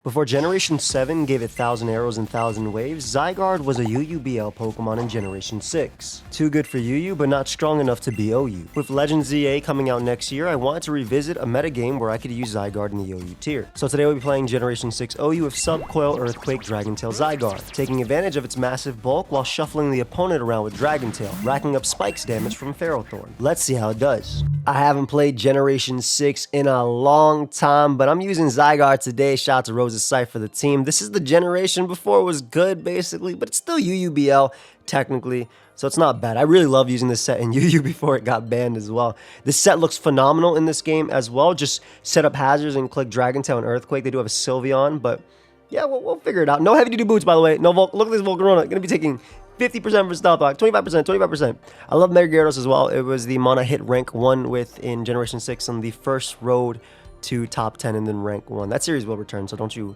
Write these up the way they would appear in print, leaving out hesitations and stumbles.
Before Generation 7 gave it 1,000 arrows and 1,000 waves, Zygarde was a UUBL Pokemon in Generation 6. Too good for UU, but not strong enough to be OU. With Legend ZA coming out next year, I wanted to revisit a metagame where I could use Zygarde in the OU tier. So today we'll be playing Generation 6 OU with Sub-Coil Earthquake Dragon-Tail Zygarde, taking advantage of its massive bulk while shuffling the opponent around with Dragon-Tail, racking up spikes damage from Ferrothorn. Let's see how it does. I haven't played Generation 6 in a long time, but I'm using Zygarde today. Shout out to Rose's site for the team. This is the generation before it was good, basically, but it's still UUBL, technically, so it's not bad. I really love using this set in UU before it got banned as well. This set looks phenomenal in this game as well. Just set up hazards and click Dragon-Tail and Earthquake. They do have a Sylveon, but yeah, we'll figure it out. No heavy-duty boots, by the way. No Look at this Volcarona. Gonna be taking 50% for Stealth Rock, 25%, 25%. I love Mega Gyarados as well. It was the Mana hit rank 1 with in Generation 6 on the first road to top 10 and then rank 1. That series will return, so don't you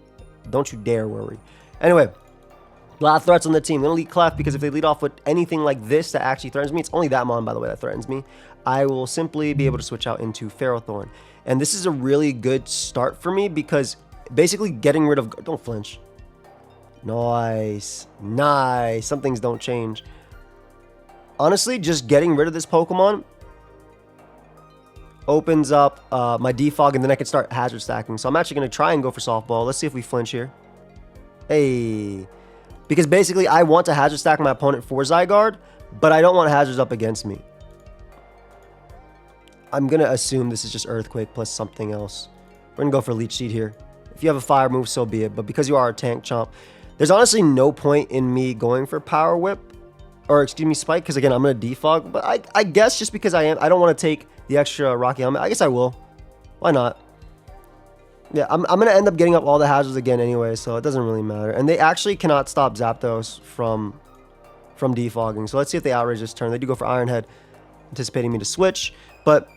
dare worry. Anyway, a lot of threats on the team. They're gonna lead Clef because if they lead off with anything like this that actually threatens me, it's only that Mon, by the way, that threatens me. I will simply be able to switch out into Ferrothorn. And this is a really good start for me because basically getting rid of... Don't flinch. Nice. Nice. Some things don't change. Honestly, just getting rid of this Pokemon opens up my defog, and then I can start hazard stacking. So I'm actually going to try and go for softball. Let's see if we flinch here. Hey. Because basically, I want to hazard stack my opponent for Zygarde, but I don't want hazards up against me. I'm going to assume this is just Earthquake plus something else. We're going to go for Leech Seed here. If you have a fire move, so be it. But because you are a tank chomp, there's honestly no point in me going for Power Whip. Or, excuse me, Spike, because again, I'm going to defog. But I guess just because I don't want to take the extra Rocky Helmet. I guess I will. Why not? Yeah, I'm going to end up getting up all the hazards again anyway, so it doesn't really matter. And they actually cannot stop Zapdos from defogging. So let's see if they outrage this turn. They do go for Iron Head, anticipating me to switch. But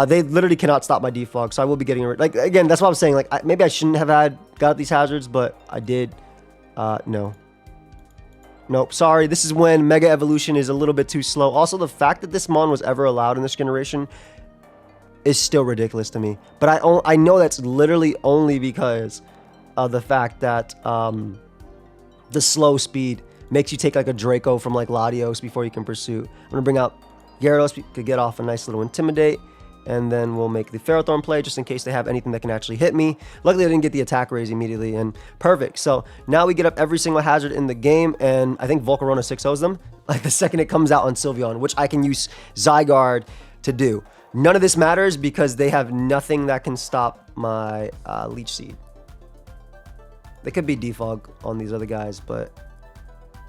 they literally cannot stop my defog, so I will be getting rid. Like, again, that's what I'm saying. Like, maybe I shouldn't have got these hazards, but I did. No. Nope, sorry. This is when Mega Evolution is a little bit too slow. Also, the fact that this Mon was ever allowed in this generation is still ridiculous to me. But I know that's literally only because of the fact that the slow speed makes you take like a Draco from like Latios before you can pursue. I'm going to bring out Gyarados to get off a nice little Intimidate. And then we'll make the Ferrothorn play just in case they have anything that can actually hit me. Luckily, I didn't get the attack raise immediately, and perfect. So now we get up every single hazard in the game, and I think Volcarona 6-0s them. Like the second it comes out on Sylveon, which I can use Zygarde to do. None of this matters because they have nothing that can stop my Leech Seed. They could be defog on these other guys, but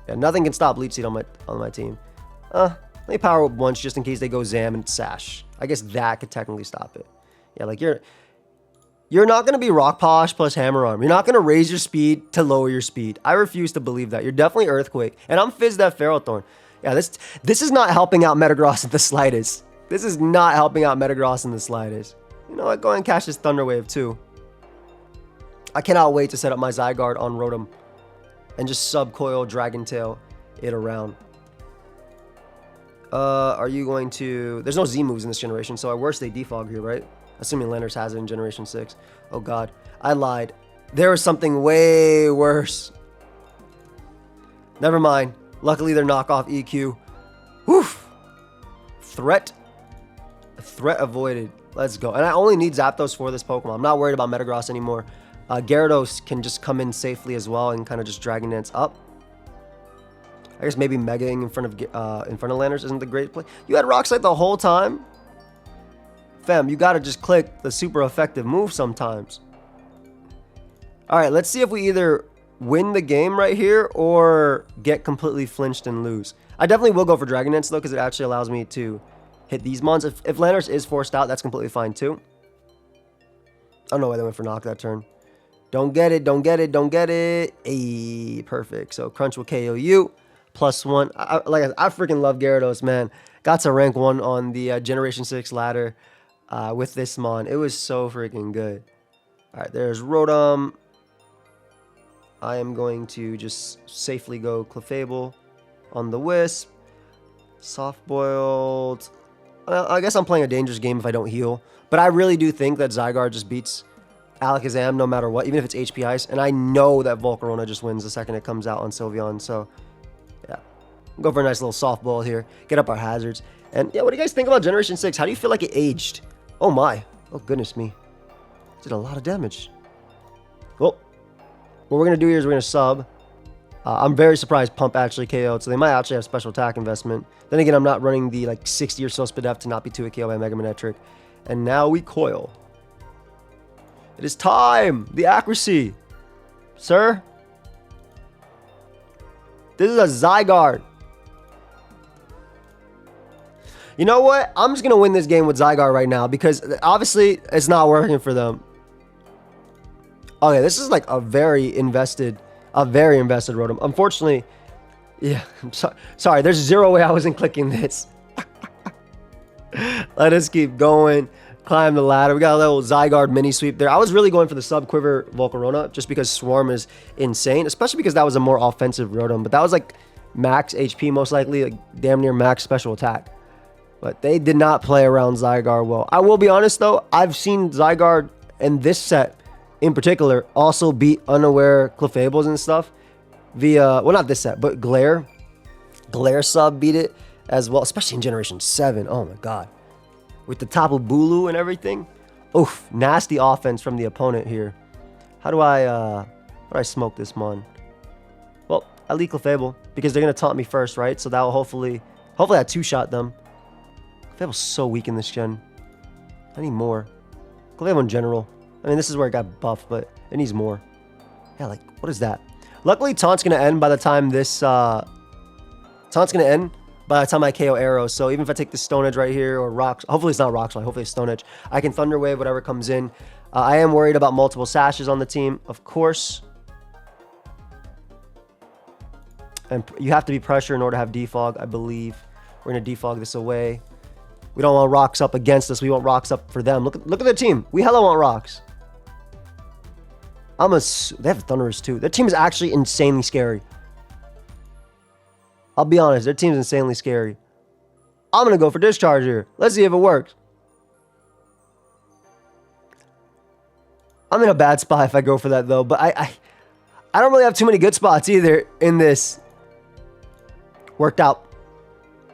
yeah, nothing can stop Leech Seed on my team. Let me Power Whip once just in case they go Zam and Sash. I guess that could technically stop it. Yeah, like you're not going to be Rock Polish plus Hammer Arm. You're not going to raise your speed to lower your speed. I refuse to believe that. You're definitely Earthquake. And I'm Fizz that Ferrothorn. Yeah, this is not helping out Metagross in the slightest. This is not helping out Metagross in the slightest. You know what? Go ahead and catch this Thunder Wave too. I cannot wait to set up my Zygarde on Rotom and just Sub-Coil Dragon-Tail it around. Are you going to... There's no Z moves in this generation, so at worst they defog here, right? Assuming Landers has it in Generation 6. Oh god, I lied. There was something way worse. Never mind. Luckily they're knockoff EQ. Woof! Threat avoided. Let's go. And I only need Zapdos for this Pokemon. I'm not worried about Metagross anymore. Gyarados can just come in safely as well and kind of just Dragon Dance up. I guess maybe Megaing in front of Landers isn't the great play. You had Rock Slide the whole time? Fam, you gotta just click the super effective move sometimes. Alright, let's see if we either win the game right here or get completely flinched and lose. I definitely will go for Dragon Dance though, because it actually allows me to hit these Mons. If Landers is forced out, that's completely fine too. I don't know why they went for Knock that turn. Don't get it, don't get it, don't get it. Ayy, perfect. So Crunch will KO you. +1. I freaking love Gyarados, man. Got to rank 1 on the Generation 6 ladder with this Mon. It was so freaking good. Alright, there's Rotom. I am going to just safely go Clefable on the Wisp. Soft Boiled. I guess I'm playing a dangerous game if I don't heal. But I really do think that Zygarde just beats Alakazam no matter what, even if it's HP Ice. And I know that Volcarona just wins the second it comes out on Sylveon. So, yeah. Go for a nice little softball here. Get up our hazards. And, yeah, what do you guys think about Generation 6? How do you feel like it aged? Oh, my. Oh, goodness me. Did a lot of damage. Well, what we're going to do here is we're going to sub. I'm very surprised Pump actually KO'd, so they might actually have special attack investment. Then again, I'm not running the like 60 or so Spadef to not be 2 KO by Mega Manectric. And now we coil. It is time! The accuracy! Sir? This is a Zygarde. You know what? I'm just going to win this game with Zygarde right now because obviously it's not working for them. Okay, this is like a very invested Rotom. Unfortunately, yeah, I'm sorry, there's zero way I wasn't clicking this. Let us keep going. Climb the ladder. We got a little Zygarde mini sweep there. I was really going for the sub quiver Volcarona just because Swarm is insane, especially because that was a more offensive Rotom. But that was like max HP most likely, like damn near max special attack. But they did not play around Zygarde well. I will be honest though, I've seen Zygarde in this set in particular also beat unaware Clefables and stuff via, well, not this set, but Glare sub beat it as well, especially in Generation 7. Oh my god, with the Tapu Bulu and everything. Oof, nasty offense from the opponent here. How do I smoke this mon? Well, I lead Clefable because they're gonna taunt me first, right? So that will hopefully I two-shot them. Clefable's so weak in this gen. I need more. Clefable in general. I mean, this is where it got buffed, but it needs more. Yeah, like, what is that? Luckily, taunt's gonna end by the time this taunt's gonna end by the time I KO arrows. So even if I take the Stone Edge right here or rocks, hopefully it's not Rock Slide, hopefully it's Stone Edge, I can Thunder Wave whatever comes in. I am worried about multiple sashes on the team, of course. And you have to be pressure in order to have defog, I believe. We're gonna defog this away. We don't want rocks up against us. We want rocks up for them. Look at the team. We hella want rocks. They have Thunderous too. Their team is actually insanely scary. I'll be honest, their team is insanely scary. I'm gonna go for Discharge here. Let's see if it works. I'm in a bad spot if I go for that though, but I don't really have too many good spots either in this. Worked out.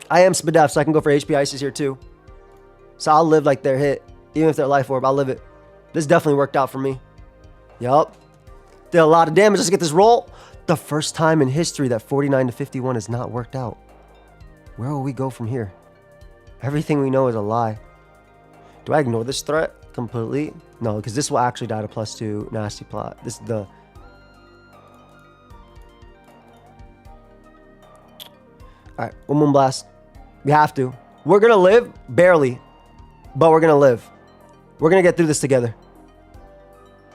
I am Spadef, so I can go for HP Ices here too. So I'll live like their hit. Even if they're Life Orb, I'll live it. This definitely worked out for me. Yup. Did a lot of damage. Let's get this roll. The first time in history that 49 to 51 has not worked out. Where will we go from here? Everything we know is a lie. Do I ignore this threat completely? No, because this will actually die to +2 nasty plot. This is the... Alright, one Moonblast. We have to. We're going to live, barely, but we're going to live. We're going to get through this together.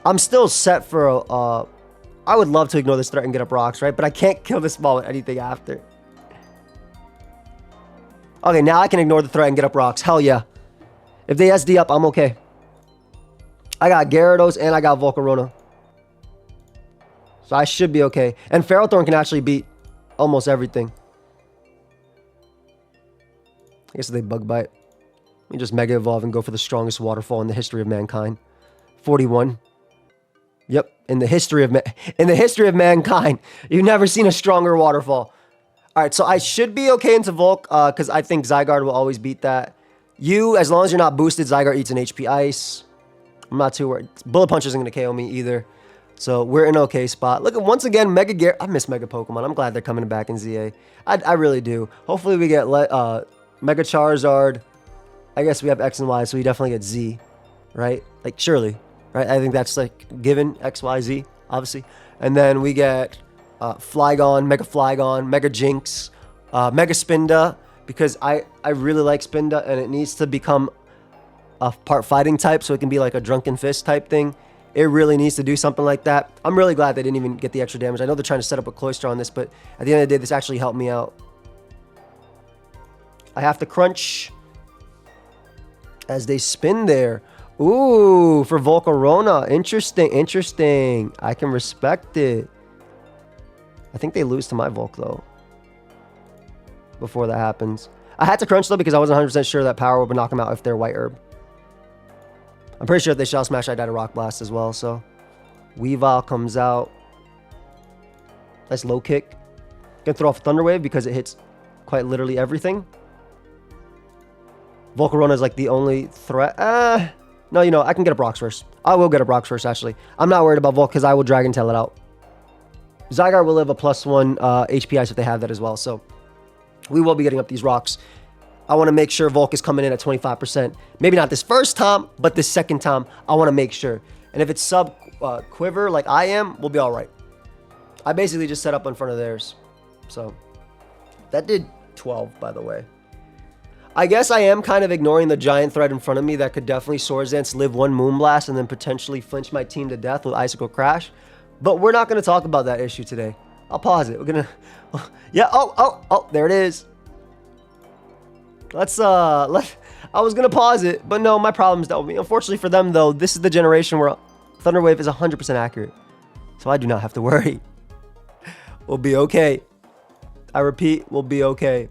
I'm still set for a... I would love to ignore this threat and get up rocks, right? But I can't kill this ball with anything after. Okay, now I can ignore the threat and get up rocks. Hell yeah. If they SD up, I'm okay. I got Gyarados and I got Volcarona. So I should be okay. And Ferrothorn can actually beat almost everything. I guess they Bug Bite. Let me just Mega Evolve and go for the strongest waterfall in the history of mankind. 41. Yep, in the history of mankind, you've never seen a stronger waterfall. All right, so I should be okay into Volk because I think Zygarde will always beat that. As long as you're not boosted, Zygarde eats an HP Ice. I'm not too worried. Bullet Punch isn't going to KO me either. So we're in an okay spot. Look, once again, Mega Gear. I miss Mega Pokemon. I'm glad they're coming back in ZA. I really do. Hopefully we get Mega Charizard. I guess we have X and Y, so we definitely get Z, right? Like, surely. Right, I think that's like given X, Y, Z, obviously. And then we get Flygon, Mega Jinx, Mega Spinda, because I really like Spinda and it needs to become a part fighting type so it can be like a Drunken Fist type thing. It really needs to do something like that. I'm really glad they didn't even get the extra damage. I know they're trying to set up a Cloyster on this, but at the end of the day, this actually helped me out. I have to crunch as they spin there. Ooh, for Volcarona. Interesting. I can respect it. I think they lose to my Volk, though. Before that happens. I had to crunch, though, because I wasn't 100% sure that Power would knock them out if they're White Herb. I'm pretty sure if they Shell Smash, I died a Rock Blast as well. So Weavile comes out. Nice low kick. Gonna throw off Thunder Wave because it hits quite literally everything. Volcarona is like the only threat. No, you know, I can get a Brox first. I will get a Brox first, actually. I'm not worried about Volk because I will Dragon Tail it out. Zygarde will live a +1 HP ice if they have that as well. So we will be getting up these rocks. I want to make sure Volk is coming in at 25%. Maybe not this first time, but this second time, I want to make sure. And if it's sub Quiver like I am, we'll be all right. I basically just set up in front of theirs. So that did 12, by the way. I guess I am kind of ignoring the giant threat in front of me that could definitely Swords Dance, live one Moonblast, and then potentially flinch my team to death with Icicle Crash. But we're not going to talk about that issue today. I'll pause it. We're going to... Yeah, oh, there it is. I was going to pause it, but no, my problem's dealt with me. Unfortunately for them, though, this is the generation where Thunder Wave is 100% accurate. So I do not have to worry. We'll be okay. I repeat, we'll be okay.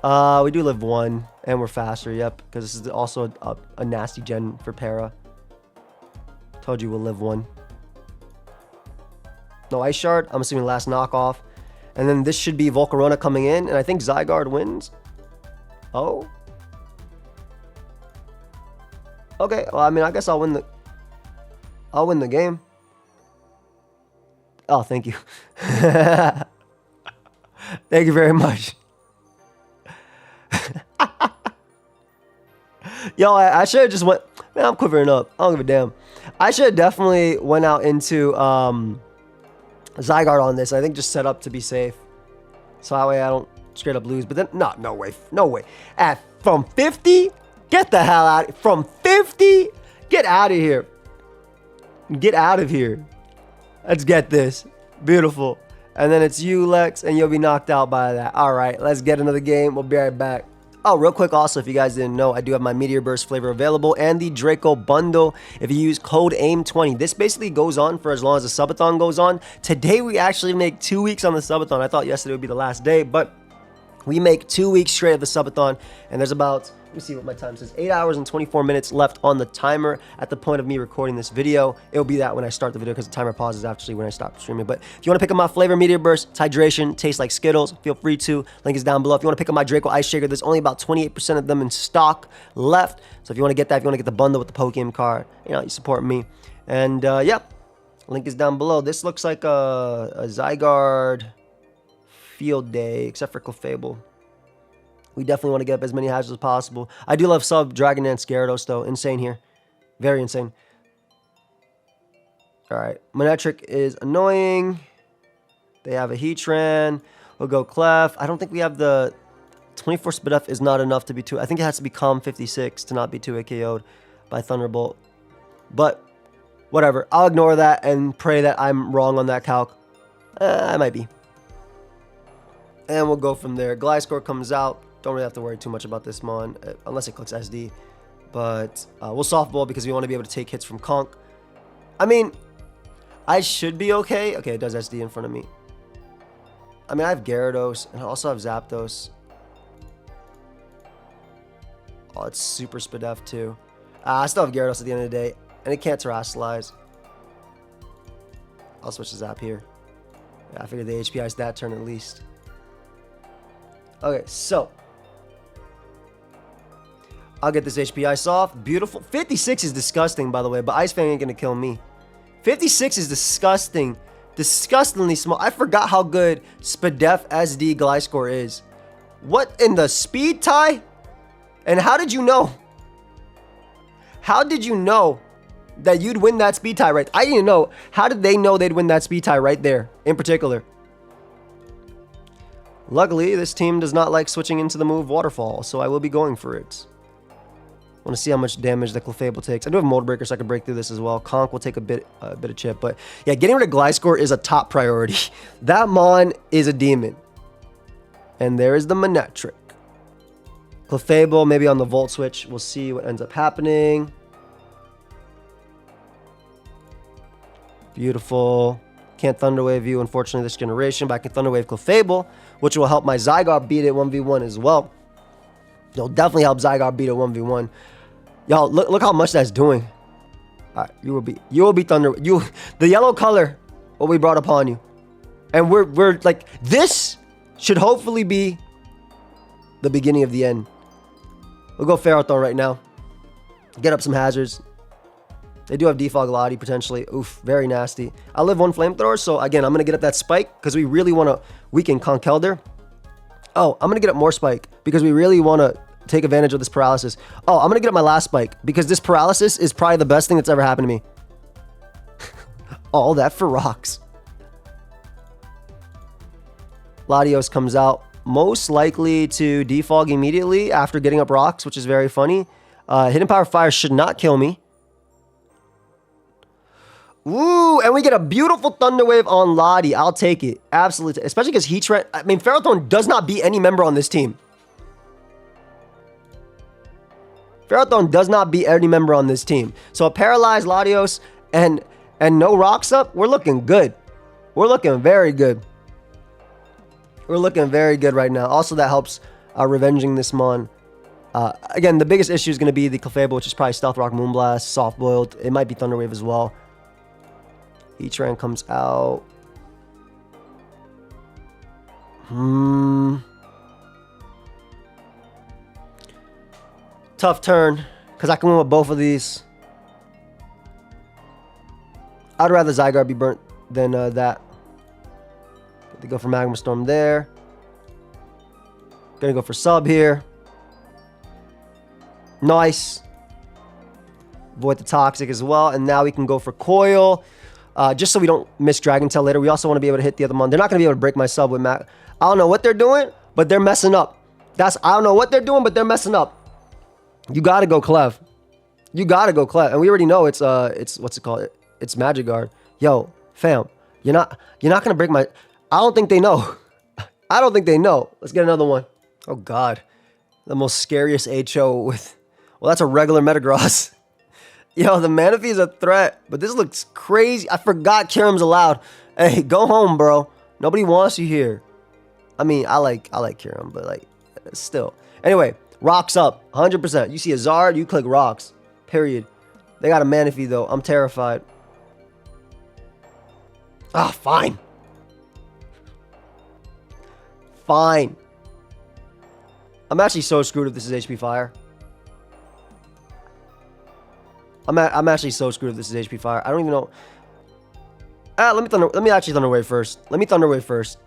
We do live 1, and we're faster, yep, because this is also a nasty gen for Para. Told you we'll live 1. No Ice Shard, I'm assuming last knockoff. And then this should be Volcarona coming in, and I think Zygarde wins. Oh. Okay, well, I mean, I guess I'll win the game. Oh, thank you. Thank you very much. Yo, I should have just went... Man, I'm quivering up. I don't give a damn. I should have definitely went out into Zygarde on this. I think just set up to be safe. So that way I don't straight up lose. But then, no way. No way. From 50? Get the hell out. From 50? Get out of here. Get out of here. Let's get this. Beautiful. And then it's you, Lex, and you'll be knocked out by that. All right, let's get another game. We'll be right back. Oh, real quick also, if you guys didn't know, I do have my Meteor Burst flavor available and the Draco bundle if you use code AIM20. This basically goes on for as long as the subathon goes on. Today, we actually make 2 weeks on the subathon. I thought yesterday would be the last day, but we make 2 weeks straight of the subathon, and there's about... Let me see what my time says. 8 hours and 24 minutes left on the timer at the point of me recording this video. It'll be that when I start the video because the timer pauses actually when I stop streaming. But if you want to pick up my flavor Meteor Burst, it's hydration, tastes like Skittles, feel free to. Link is down below. If you want to pick up my Draco Ice Shaker, there's only about 28% of them in stock left. So if you want to get that, if you want to get the bundle with the Pokeaim card, you know, you support me. And yeah, link is down below. This looks like a Zygarde field day, except for Clefable. We definitely want to get up as many hazards as possible. I do love sub Dragon Dance Gyarados though. Insane here. Very insane. Alright. Manectric is annoying. They have a Heatran. We'll go Clef. I don't think we have the 24 Spadef is not enough to be 2. I think it has to be Calm 56 to not be 2 KO'd by Thunderbolt. But whatever. I'll ignore that and pray that I'm wrong on that calc. I might be. And we'll go from there. Gliscor comes out. Don't really have to worry too much about this Mon, unless it clicks SD. But we'll softball because we want to be able to take hits from Conk. I mean, I should be okay. Okay, it does SD in front of me. I mean, I have Gyarados, and I also have Zapdos. Oh, it's super Spadef, too. I still have Gyarados at the end of the day, and it can't Terrasilize. I'll switch to Zap here. Yeah, I figured the HP Ice that turn at least. Okay, so... I'll get this HP Ice off. Beautiful. 56 is disgusting, by the way, but Ice Fang ain't gonna kill me. 56 is disgusting. Disgustingly small. I forgot how good Spadef SD Gliscor is. What in the speed tie? And how did you know? How did you know that you'd win that speed tie right? I didn't know. How did they know they'd win that speed tie right there in particular? Luckily, this team does not like switching into the move Waterfall, so I will be going for it. I want to see how much damage the Clefable takes. I do have Mold Breaker, so I can break through this as well. Conk will take a bit of chip, but yeah, getting rid of Gliscor is a top priority. That Mon is a demon. And there is the Manectric. Clefable, maybe on the Volt Switch. We'll see what ends up happening. Beautiful. Can't Thunder Wave you, unfortunately, this generation, but I can Thunder Wave Clefable, which will help my Zygarde beat it 1v1 as well. It'll definitely help Zygarde beat it 1v1. Y'all, look how much that's doing. All right, you will be Thunder. The yellow color will be brought upon you. And we're like, this should hopefully be the beginning of the end. We'll go Ferrothorn right now. Get up some hazards. They do have Defog Lottie potentially. Oof, very nasty. I live one Flamethrower, so again, I'm going to get up that Spike because we really want to weaken Conkeldurr. Oh, I'm going to get up more Spike because we really want to take advantage of this Paralysis. Oh, I'm going to get up my last Spike because this Paralysis is probably the best thing that's ever happened to me. All that for rocks. Latios comes out, most likely to defog immediately after getting up rocks, which is very funny. Hidden Power Fire should not kill me. Ooh, and we get a beautiful Thunder Wave on Lottie. I'll take it. Absolutely. Especially because Heatran... I mean, Ferrothorn does not beat any member on this team. Ferrothorn does not beat any member on this team. So a Paralyzed Latios and no rocks up, we're looking good. We're looking very good. We're looking very good right now. Also, that helps revenging this Mon. Again, the biggest issue is going to be the Clefable, which is probably Stealth Rock, Moonblast, Soft Boiled. It might be Thunder Wave as well. Heatran comes out. Tough turn, because I can win with both of these. I'd rather Zygarde be burnt than that. They go for Magma Storm there. Gonna go for Sub here. Nice. Avoid the Toxic as well. And now we can go for Coil. Just so we don't miss Dragon Tail later. We also want to be able to hit the other Mon. They're not going to be able to break my Sub with Mag. I don't know what they're doing, but they're messing up. I don't know what they're doing, but they're messing up. You got to go Clev. You got to go Clev. And we already know it's what's it called? It's Magic Guard. Yo, fam, you're not going to break my... I don't think they know. I don't think they know. Let's get another one. Oh, God. The most scariest HO with... Well, that's a regular Metagross. Yo, the Manaphy is a threat, but this looks crazy. I forgot Kyurem's allowed. Hey, go home, bro. Nobody wants you here. I mean, I like Kyurem, but like, still. Anyway, rocks up, 100%. You see a Zard, you click rocks. Period. They got a Manaphy though. I'm terrified. Ah, fine. Fine. I'm actually so screwed if this is HP Fire. I'm actually so screwed if this is HP Fire. I don't even know. Let me actually Thunder Wave first. Let me Thunder Wave first.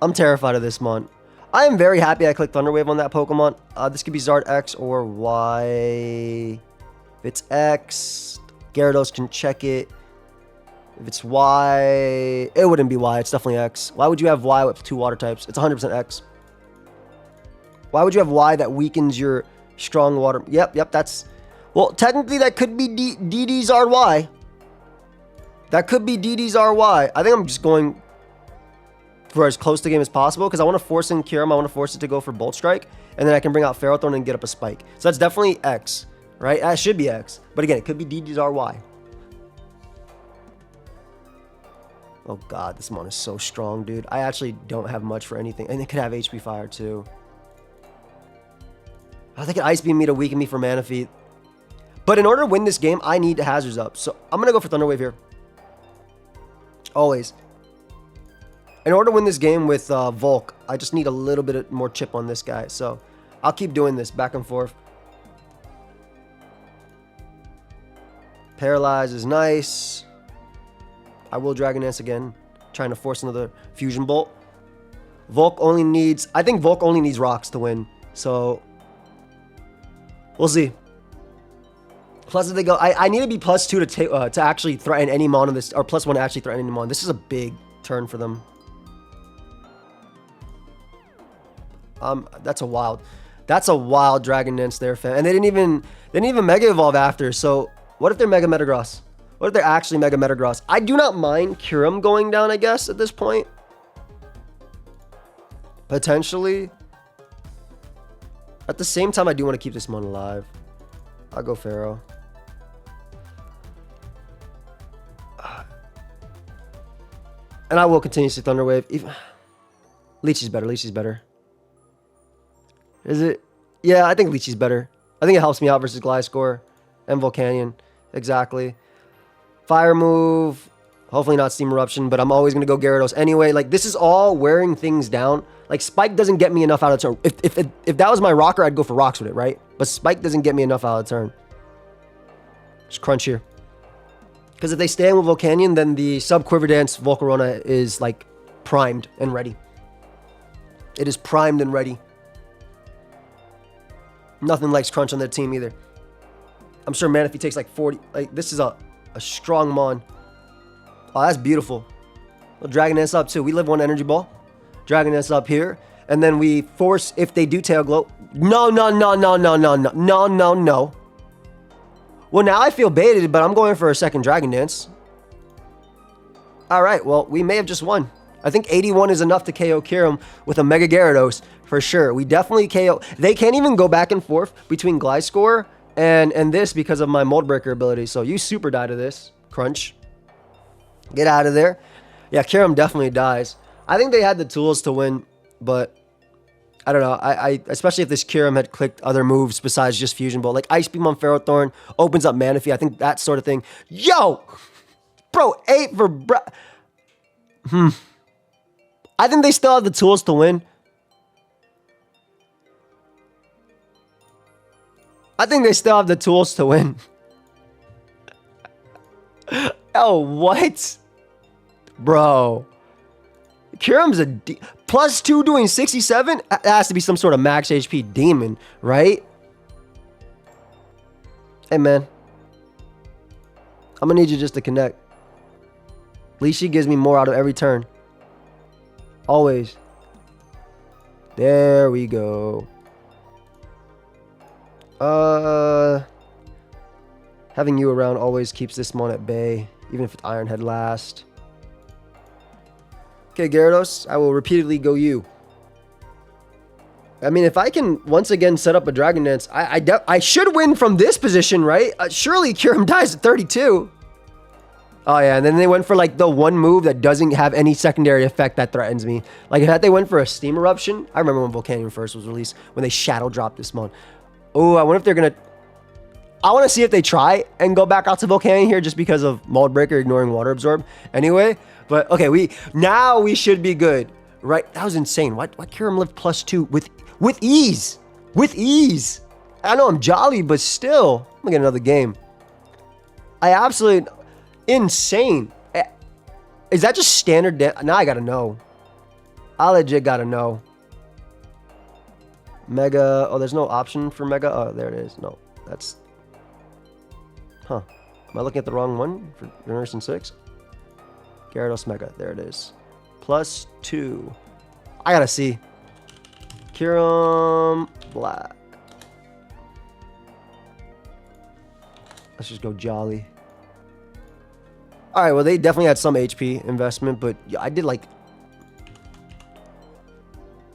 I'm terrified of this Mon. I am very happy I clicked Thunder Wave on that Pokemon. This could be Zard X or Y. If it's X, Gyarados can check it. If it's Y, it wouldn't be Y. It's definitely X. Why would you have Y with 2 water types? It's 100% X. Why would you have Y that weakens your strong water? Yep, that's... Well, technically, that could be DD Zard Y. That could be DD Zard Y. I think I'm just going for as close to the game as possible because I want to force in Kyurem. I want to force it to go for Bolt Strike. And then I can bring out Ferrothorn and get up a Spike. So that's definitely X, right? That should be X. But again, it could be DD Zard Y. Oh, God. This Mon is so strong, dude. I actually don't have much for anything. And it could have HP Fire, too. I think it Ice Beam me to weaken me for Manaphy. But in order to win this game, I need hazards up. So I'm going to go for Thunder Wave here. Always. In order to win this game with Volk, I just need a little bit more chip on this guy. So I'll keep doing this back and forth. Paralyze is nice. I will Dragon Dance again. Trying to force another Fusion Bolt. Volk only needs... I think Volk only needs rocks to win. So we'll see. Plus, if they go, I need to be +2 to actually threaten any Mon on this, or +1 to actually threaten any Mon. This is a big turn for them. That's a wild Dragon Dance there, fam. And they didn't even Mega Evolve after. So what if they're Mega Metagross? What if they're actually Mega Metagross? I do not mind Kyurem going down, I guess, at this point. Potentially. At the same time, I do want to keep this Mon alive. I'll go Pharaoh. And I will continuously Thunder Wave. Leechy's better. Leechy's better. Is it? Yeah, I think Leechy's better. I think it helps me out versus Gliscor and Volcanion. Exactly. Fire move. Hopefully not Steam Eruption, but I'm always going to go Gyarados anyway. Like, this is all wearing things down. Like, Spike doesn't get me enough out of turn. If that was my rocker, I'd go for rocks with it, right? But Spike doesn't get me enough out of turn. Just crunch here. Because if they stand with Volcanion, then the Sub-Quiver Dance Volcarona is, like, primed and ready. It is primed and ready. Nothing likes crunch on their team either. I'm sure Manaphy takes like 40. Like, this is a strong Mon. Oh, that's beautiful. Well, Dragon Dance up too. We live one energy ball. Dragon Dance up here. And then we force, if they do Tail Glow. No. Well, now I feel baited, but I'm going for a second Dragon Dance. All right, well, we may have just won. I think 81 is enough to KO Kyurem with a Mega Gyarados, for sure. We definitely KO. They can't even go back and forth between Gliscor and this because of my Mold Breaker ability. So you super die to this. Crunch. Get out of there. Yeah, Kyurem definitely dies. I think they had the tools to win, but I don't know. I especially if this Kyurem had clicked other moves besides just Fusion Bolt. Like Ice Beam on Ferrothorn opens up Manaphy. I think that sort of thing. Yo! Bro, 8 for... I think they still have the tools to win. Oh, what? Bro. Kyurem's a +2 doing 67? That has to be some sort of max HP demon, right? Hey, man. I'm gonna need you just to connect. Leashy gives me more out of every turn. Always. There we go. Having you around always keeps this Mon at bay, even if it's Iron Head last. Okay, Gyarados, I will repeatedly go you. I mean, if I can once again set up a Dragon Dance, I should win from this position, right? Surely Kyurem dies at 32. Oh, yeah, and then they went for, like, the one move that doesn't have any secondary effect that threatens me. Like, if they went for a Steam Eruption, I remember when Volcanion first was released, when they Shadow dropped this Mon. Oh, I wonder if they're going to... I want to see if they try and go back out to Volcanion here just because of Mold Breaker ignoring Water Absorb anyway. But, okay, now we should be good, right? That was insane. Why Kyurem lived +2 with ease? With ease. I know I'm jolly, but still. I'm going to get another game. I absolutely... Insane. Is that just standard? Now I gotta know. I legit gotta know. Mega. Oh, there's no option for Mega. Oh, there it is. No, that's... Huh. Am I looking at the wrong one for Generation 6? Gyarados Mega. There it is. +2. I gotta see. Kyurem Black. Let's just go Jolly. All right, well, they definitely had some HP investment, but I did like...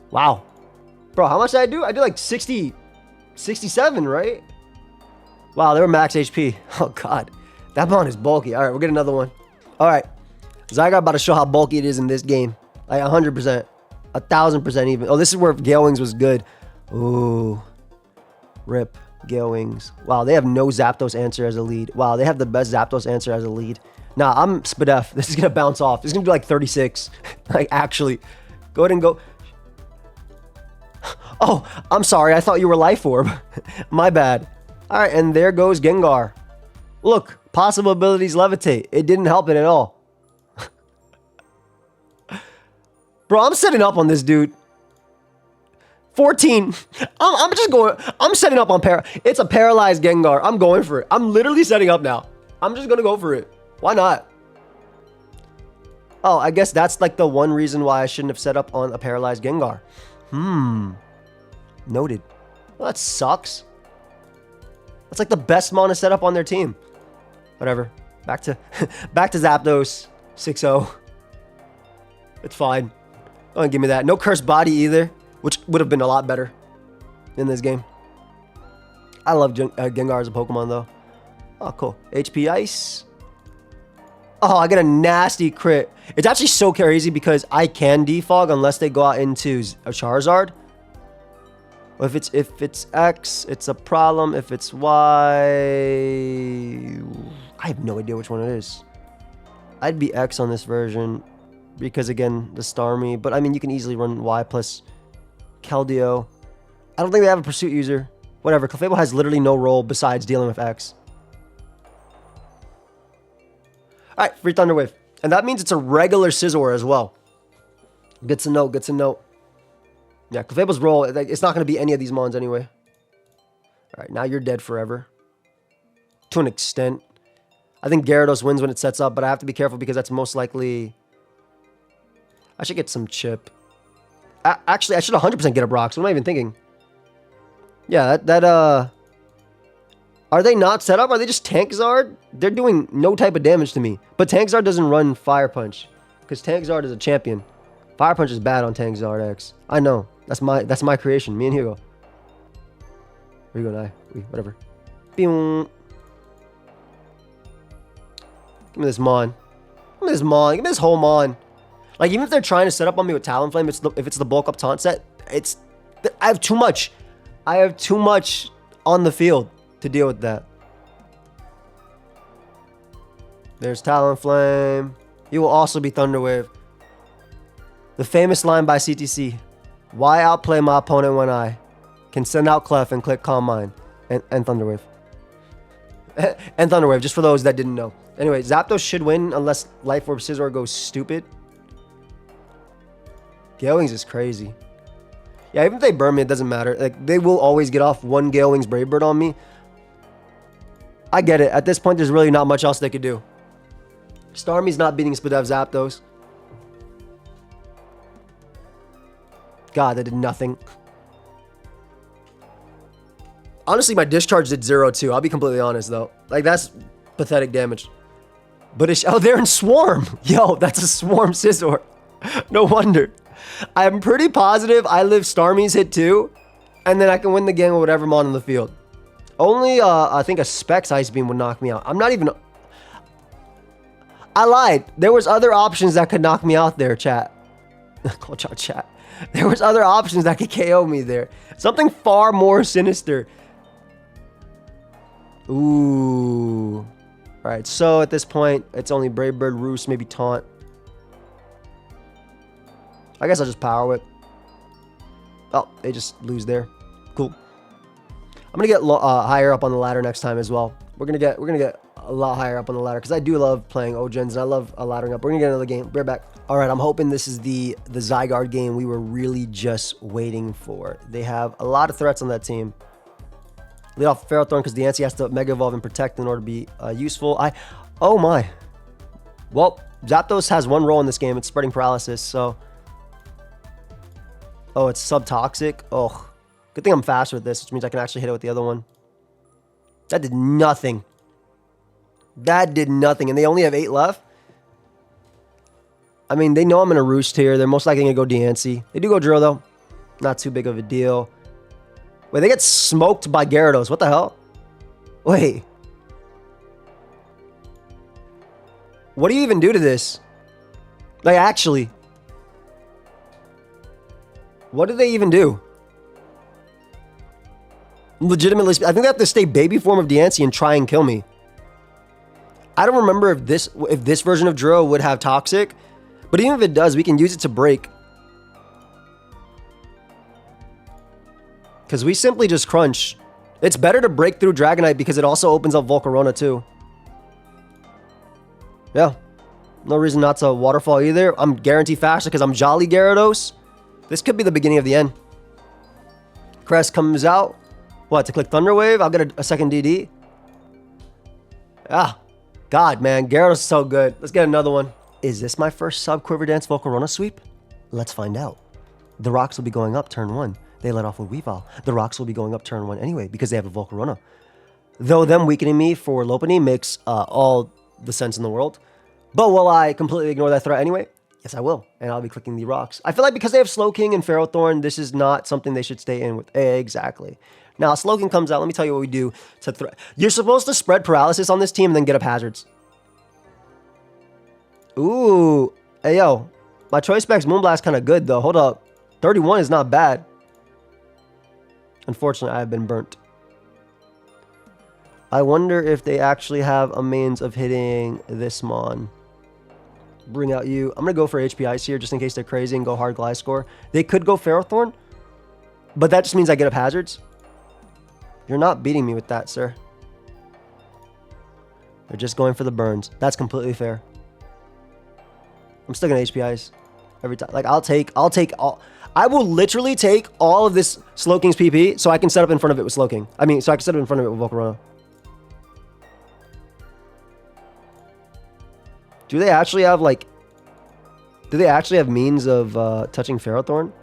Wow. Bro, how much did I do? I did like 67, right? Wow, they were max HP. Oh, God. That Mon is bulky. All right, we'll get another one. All right. Zygarde about to show how bulky it is in this game. Like 100%. 1,000% even. Oh, this is where Gale Wings was good. Ooh. Rip. Gale Wings. Wow, they have no Zapdos answer as a lead. Wow, they have the best Zapdos answer as a lead. Nah, I'm Spadef. This is going to bounce off. This is going to be like 36. Like, actually. Go ahead and go. Oh, I'm sorry. I thought you were Life Orb. My bad. All right, and there goes Gengar. Look, possible abilities levitate. It didn't help it at all. Bro, I'm setting up on this dude. 14. I'm just going. I'm setting up on It's a paralyzed Gengar. I'm going for it. I'm literally setting up now. I'm just going to go for it. Why not? Oh, I guess that's like the one reason why I shouldn't have set up on a paralyzed Gengar. Noted. Well, that sucks. That's like the best Mon to set up on their team. Whatever. Back to Zapdos. 6-0. It's fine. Don't give me that. No Cursed Body either, which would have been a lot better in this game. I love Gengar as a Pokemon though. Oh, cool. HP Ice. Oh, I get a nasty crit. It's actually so crazy because I can defog unless they go out into a Charizard. If it's X, it's a problem. If it's Y, I have no idea which one it is. I'd be X on this version because, again, the Starmie. But, I mean, you can easily run Y plus Keldeo. I don't think they have a Pursuit user. Whatever. Clefable has literally no role besides dealing with X. Alright, free Thunder Wave. And that means it's a regular Scizor as well. Good to know, good to know. Yeah, Clefable's role, it's not going to be any of these mons anyway. Alright, now you're dead forever. To an extent. I think Gyarados wins when it sets up, but I have to be careful because that's most likely... I should get some chip. Actually, I should 100% get a Brox. What am I even thinking? Yeah, Are they not set up? Are they just Tank Zard? They're doing no type of damage to me. But Tank Zard doesn't run Fire Punch. Because Tank Zard is a champion. Fire Punch is bad on Tank Zard X. I know. That's my creation. Me and Hugo. Where you go, Nye? Whatever. Pew. Give me this Mon. Give me this Mon. Give me this whole Mon. Like, even if they're trying to set up on me with Talonflame, if it's the bulk up taunt set, I have too much. I have too much on the field to deal with that. There's Talonflame. He will also be Thunder Wave. The famous line by CTC. Why outplay my opponent when I can send out Clef and click Calm Mind and Thunder Wave. And Thunder Wave, just for those that didn't know. Anyway, Zapdos should win unless Life Orb Scizor goes stupid. Gale Wings is crazy. Yeah, even if they burn me, it doesn't matter. Like, they will always get off one Gale Wings Brave Bird on me. I get it. At this point, there's really not much else they could do. Starmie's not beating Spadev Zapdos. God, that did nothing. Honestly, my discharge did 0 too. I'll be completely honest, though. Like, that's pathetic damage. But oh, they're in Swarm. Yo, that's a Swarm Scizor. No wonder. I'm pretty positive I live Starmie's hit too. And then I can win the game with whatever mon on the field. Only, I think a Specs Ice Beam would knock me out. I'm not even... I lied. There was other options that could knock me out there, chat. Watch out, chat. There was other options that could KO me there. Something far more sinister. Ooh. Alright, so at this point, it's only Brave Bird, Roost, maybe Taunt. I guess I'll just Power Whip. Oh, they just lose there. Cool. I'm gonna get higher up on the ladder next time as well. We're gonna get a lot higher up on the ladder because I do love playing O-Gens and I love laddering up. We're gonna get another game. Be right back. All right, I'm hoping this is the Zygarde game we were really just waiting for. They have a lot of threats on that team. Lead off Ferrothorn because Diancie has to Mega Evolve and Protect in order to be useful. Oh my. Well, Zapdos has one role in this game. It's spreading Paralysis, so... Oh, it's Subtoxic. Oh, good thing I'm faster with this, which means I can actually hit it with the other one. That did nothing. That did nothing, and they only have 8 left. I mean, they know I'm in a Roost here. They're most likely going to go Diancie. They do go Drill, though. Not too big of a deal. Wait, they get smoked by Gyarados. What the hell? Wait. What do you even do to this? Like, actually... What did they even do? Legitimately, I think they have to stay baby form of Diancie and try and kill me. I don't remember if this version of Drill would have Toxic, but even if it does, we can use it to break. Because we simply just crunch. It's better to break through Dragonite because it also opens up Volcarona too. Yeah. No reason not to Waterfall either. I'm guaranteed faster because I'm Jolly Gyarados. This could be the beginning of the end. Crest comes out. What, to click Thunder Wave? I'll get a second DD. Ah. God, man. Gyarados is so good. Let's get another one. Is this my first sub-Quiver Dance Volcarona sweep? Let's find out. The rocks will be going up turn 1. They let off with Weavile. The rocks will be going up turn 1 anyway because they have a Volcarona. Though them weakening me for Lopunny makes all the sense in the world. But will I completely ignore that threat anyway? Yes, I will. And I'll be clicking the rocks. I feel like because they have Slowking and Ferrothorn, this is not something they should stay in with. Exactly. Now, Slowking comes out. Let me tell you what we do to threat. You're supposed to spread Paralysis on this team and then get up Hazards. Ooh. Hey, yo. My Choice Specs Moonblast kind of good, though. Hold up. 31 is not bad. Unfortunately, I have been burnt. I wonder if they actually have a means of hitting this Mon. Bring out you. I'm going to go for HP Ice here just in case they're crazy and go hard Gliscor. They could go Ferrothorn, but that just means I get up hazards. You're not beating me with that, sir. They're just going for the burns. That's completely fair. I'm still going to HP Ice every time. Like, I'll take all. I will literally take all of this Slowking's PP so I can set up in front of it with Slowking. I mean, so I can set up in front of it with Volcarona. Do they actually have, like... Do they actually have means of touching Ferrothorn?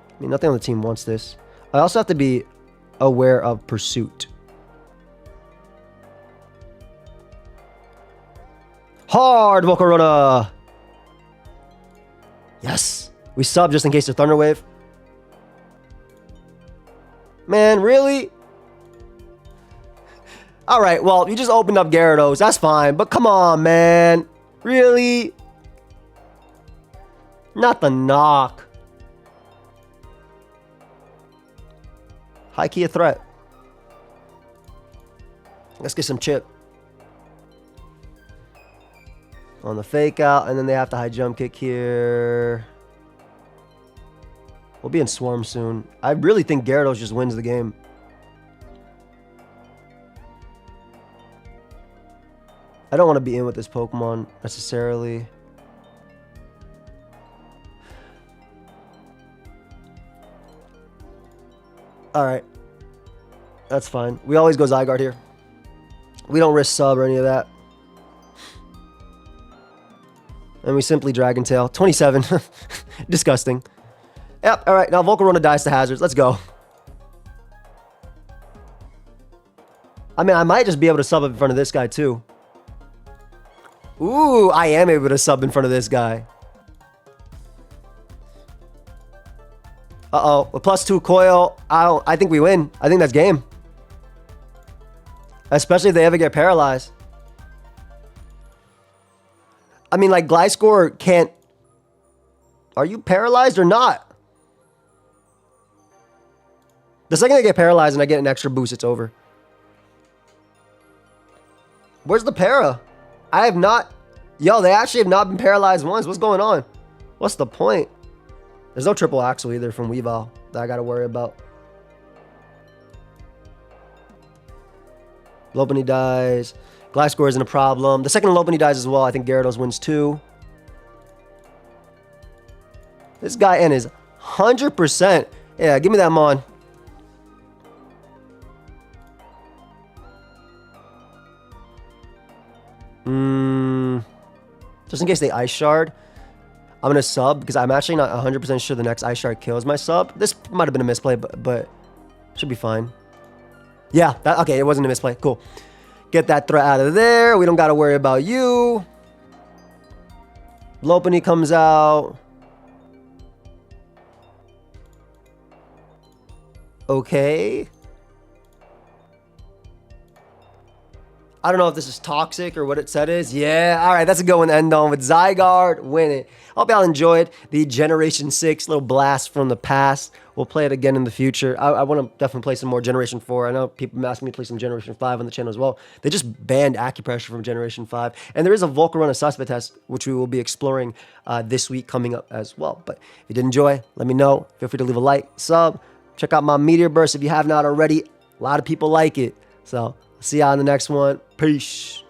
I mean, nothing on the team wants this. I also have to be aware of Pursuit. Hard Volcarona! Yes! We sub just in case of Thunder Wave. Man, really? Alright, well, you just opened up Gyarados. That's fine. But come on, man. Really? Not the knock. High key a threat. Let's get some chip. On the fake out, and then they have to high jump kick here. We'll be in Swarm soon. I really think Gyarados just wins the game. I don't want to be in with this Pokemon necessarily. Alright. That's fine. We always go Zygarde here. We don't risk sub or any of that. And we simply Dragon Tail. 27. Disgusting. Yep, alright. Now Volcarona dies to hazards. Let's go. I mean, I might just be able to sub in front of this guy too. Ooh, I am able to sub in front of this guy. Uh-oh. A +2 coil. I think we win. I think that's game. Especially if they ever get paralyzed. I mean, like, Gliscor can't... Are you paralyzed or not? The second I get paralyzed and I get an extra boost, it's over. Where's the para? I have not... Yo, they actually have not been paralyzed once. What's going on? What's the point? There's no triple axle either from Weavile that I got to worry about. Lopunny dies. Gliscor isn't a problem. The second Lopunny dies as well, I think Gyarados wins too. This guy and his 100%. Yeah, give me that Mon. Just in case they Ice Shard, I'm going to sub because I'm actually not 100% sure the next Ice Shard kills my sub. This might have been a misplay, but should be fine. Yeah, okay, it wasn't a misplay. Cool. Get that threat out of there. We don't got to worry about you. Lopunny comes out. Okay. I don't know if this is toxic or what it said is. Yeah, all right, that's a good one to end on with Zygarde. Win it. Hope y'all enjoyed the Generation 6 little blast from the past. We'll play it again in the future. I want to definitely play some more Generation 4. I know people asking me to play some Generation 5 on the channel as well. They just banned Acupressure from Generation 5. And there is a Volcarona suspect test, which we will be exploring this week coming up as well. But if you did enjoy, let me know. Feel free to leave a like, sub. Check out my Meteor Burst if you have not already. A lot of people like it. So, see y'all in the next one. Peace.